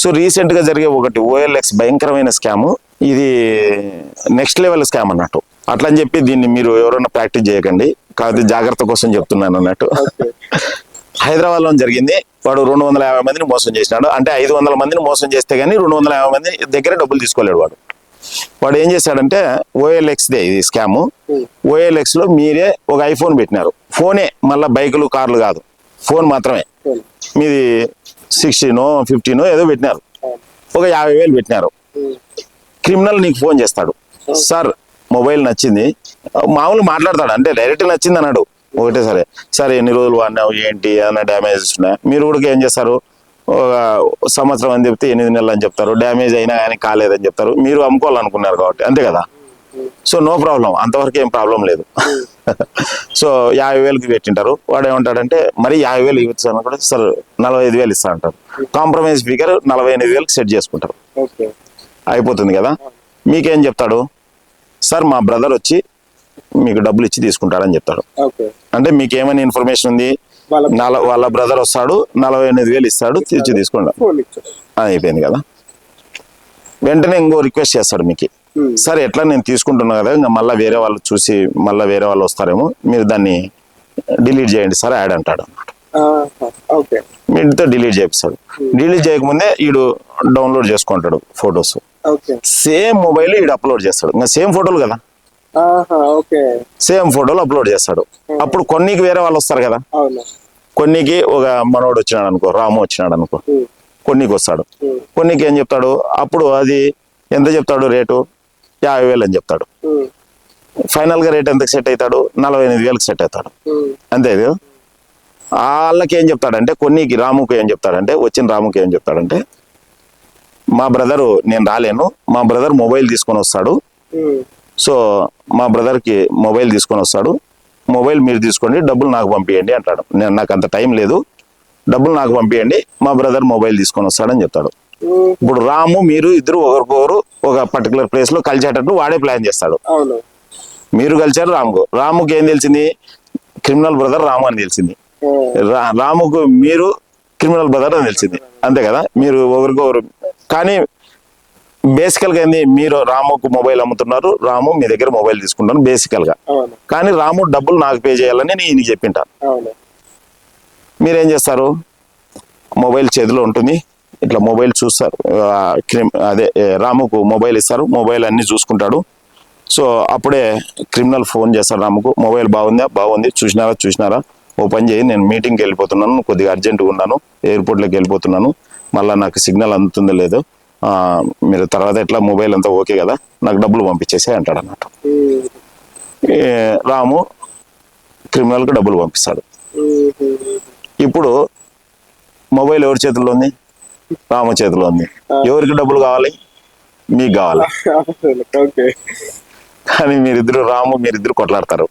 So recent గా జరిగే ఒకటి OLX భయంకరమైన స్కామ్, ఇది నెక్స్ట్ లెవెల్ స్కామ్ అన్నట్టు. అట్లా అని చెప్పి దీన్ని మీరు ఎవరైనా ప్రాక్టీస్ చేయకండి, కాదు జాగ్రత్త కోసం చెప్తున్నాను అన్నట్టు. హైదరాబాద్ లో జరిగింది. వాడు 250 మందిని మోసం చేసినాడు. అంటే 500 మందిని మోసం చేస్తే గానీ 250 మంది దగ్గర డబ్బులు తీసుకోలేడు. వాడు ఏం చేశాడంటే, OLX దే ఇది స్కామ్. OLX లో మీరే ఒక ఐఫోన్ పెట్టినారు. ఫోనే, మళ్ళీ బైకులు కార్లు కాదు, ఫోన్ మాత్రమే. మీది 16 15 ఏదో పెట్టినారు. ఒక 50,000 పెట్టినారు. క్రిమినల్ నీకు ఫోన్ చేస్తాడు, సార్ మొబైల్ నచ్చింది, మామూలు మాట్లాడతాడు, అంటే డైరెక్ట్ నచ్చింది అన్నాడు. ఒకటే సరే, సార్ ఎన్ని రోజులు వాడినావు ఏంటి అన్న డ్యామేజెస్ ఉన్నాయి. మీరు కూడా ఏం చేస్తారు, సంవత్సరం అని చెప్తే 8 నెలలు అని చెప్తారు, డ్యామేజ్ అయినా కానీ కాలేదని చెప్తారు. మీరు అమ్ముకోవాలనుకున్నారు కాబట్టి అంతే కదా. సో నో ప్రాబ్లం, అంతవరకు ఏం ప్రాబ్లం లేదు. సో 50,000కి పెట్టింటారు. వాడు ఏమంటాడంటే, మరి 50,000 ఇవ్వచ్చు కూడా, సార్ 45,000 ఇస్తా అంటారు. కాంప్రమైజ్ ఫిగర్ 48,000కి సెట్ చేసుకుంటారు. అయిపోతుంది కదా. మీకేం చెప్తాడు, సార్ మా బ్రదర్ వచ్చి మీకు డబ్బులు ఇచ్చి తీసుకుంటాడని చెప్తాడు. అంటే మీకు ఏమైనా ఇన్ఫర్మేషన్ ఉంది, వాళ్ళ బ్రదర్ వస్తాడు 48,000 ఇస్తాడు, తీర్చి తీసుకుంటాడు, అయిపోయింది కదా. వెంటనే ఇంకో రిక్వెస్ట్ చేస్తాడు మీకు, సరే ఎట్లా నేను తీసుకుంటున్నా కదా, ఇంకా మళ్ళీ వేరే వాళ్ళు చూసి మళ్ళీ వేరే వాళ్ళు వస్తారేమో, మీరు దాన్ని డిలీట్ చేయండి సార్ యాడ్ అంటాడు అన్నమాట. మీతో డిలీట్ చేపిస్తాడు. డిలీట్ చేయకముందే వీడు డౌన్లోడ్ చేసుకుంటాడు ఫొటోస్. సేమ్ మొబైల్ వీడు అప్లోడ్ చేస్తాడు. ఇంకా సేమ్ ఫోటోలు కదా, సేమ్ ఫోటోలు అప్లోడ్ చేస్తాడు. అప్పుడు కొన్నికి వేరే వాళ్ళు వస్తారు కదా, కొన్నికి ఒక మనోడు వచ్చినాడు అనుకో, రాము వచ్చినాడు అనుకో, కొన్నికి వస్తాడు. కొన్నికి ఏం చెప్తాడు, అప్పుడు అది ఎంత చెప్తాడు రేటు, 50,000 అని చెప్తాడు. ఫైనల్ గా రేట్ ఎంతకు సెట్ అవుతాడు, 48,000కి సెట్ అవుతాడు. అంతే. వాళ్ళకి ఏం చెప్తాడంటే, కొన్నికి రాముకి ఏం చెప్తాడంటే, వచ్చిన రాముకి ఏం చెప్తాడంటే, మా బ్రదరు నేను రాలేను, మా బ్రదర్ మొబైల్ తీసుకొని వస్తాడు, సో మా బ్రదర్కి మొబైల్ తీసుకొని వస్తాడు, మొబైల్ మీరు తీసుకోండి, డబ్బులు నాకు పంపించండి అంటాడు. నాకు అంత టైం లేదు, డబ్బులు నాకు పంపించండి, మా బ్రదర్ మొబైల్ తీసుకొని వస్తాడని చెప్తాడు. ఇప్పుడు రాము మీరు ఇద్దరు ఒకరికొకరు ఒక పర్టికులర్ ప్లేస్ లో కలిసేటట్టు వాడే ప్లాన్ చేస్తాడు. మీరు కలిసారు. రాముకి ఏం తెలిసింది, క్రిమినల్ బ్రదర్ రాము అని తెలిసింది. రాముకు మీరు క్రిమినల్ బ్రదర్ అని తెలిసింది, అంతే కదా. మీరు ఒకరికొకరు, కానీ బేసికల్ గా ఏంది, మీరు రాముకు మొబైల్ అమ్ముతున్నారు, రాము మీ దగ్గర మొబైల్ తీసుకుంటాను బేసికల్ గా. కానీ రాము డబ్బులు నాకు పే చేయాలని నేను చెప్పింటాను. మీరేం చేస్తారు, మొబైల్ చేతిలో ఉంటుంది, ఇట్లా మొబైల్ చూస్తారు, అదే రాముకు మొబైల్ ఇస్తారు, మొబైల్ అన్ని చూసుకుంటాడు. సో అప్పుడే క్రిమినల్ ఫోన్ చేస్తాడు రాముకు, మొబైల్ బాగుందా, బాగుంది, చూసినారా, ఓ పని చేయి, నేను మీటింగ్కి వెళ్ళిపోతున్నాను, కొద్దిగా అర్జెంటుగా ఉన్నాను, ఎయిర్పోర్ట్లోకి వెళ్ళిపోతున్నాను, మళ్ళీ నాకు సిగ్నల్ అందుతుందో లేదో, మీరు తర్వాత ఎట్లా మొబైల్ అంతా ఓకే కదా, నాకు డబ్బులు పంపించేసే అంటాడు అన్నట్టు. రాము క్రిమినల్కి డబ్బులు పంపిస్తాడు. ఇప్పుడు మొబైల్ ఎవరి చేతుల్లో ఉంది, రాము చేతిలో ఉంది. ఎవరికి డబ్బులు కావాలి, మీకు కావాలి. కానీ మీరిద్దరు కొట్లాడతారు.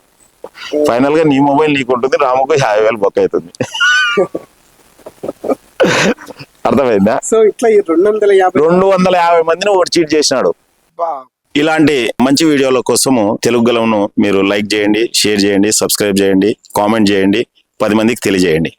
ఫైనల్ గా నీ మొబైల్ నీకు ఉంటుంది, రాముకు 50,000 బొక్క అవుతుంది. అర్థమైందా. సో ఇట్లా 250 మందిని ఒకటి చీట్ చేసినాడు. ఇలాంటి మంచి వీడియోల కోసము తెలుగు గలంను మీరు లైక్ చేయండి, షేర్ చేయండి, సబ్స్క్రైబ్ చేయండి, కామెంట్ చేయండి, 10 మందికి తెలియజేయండి.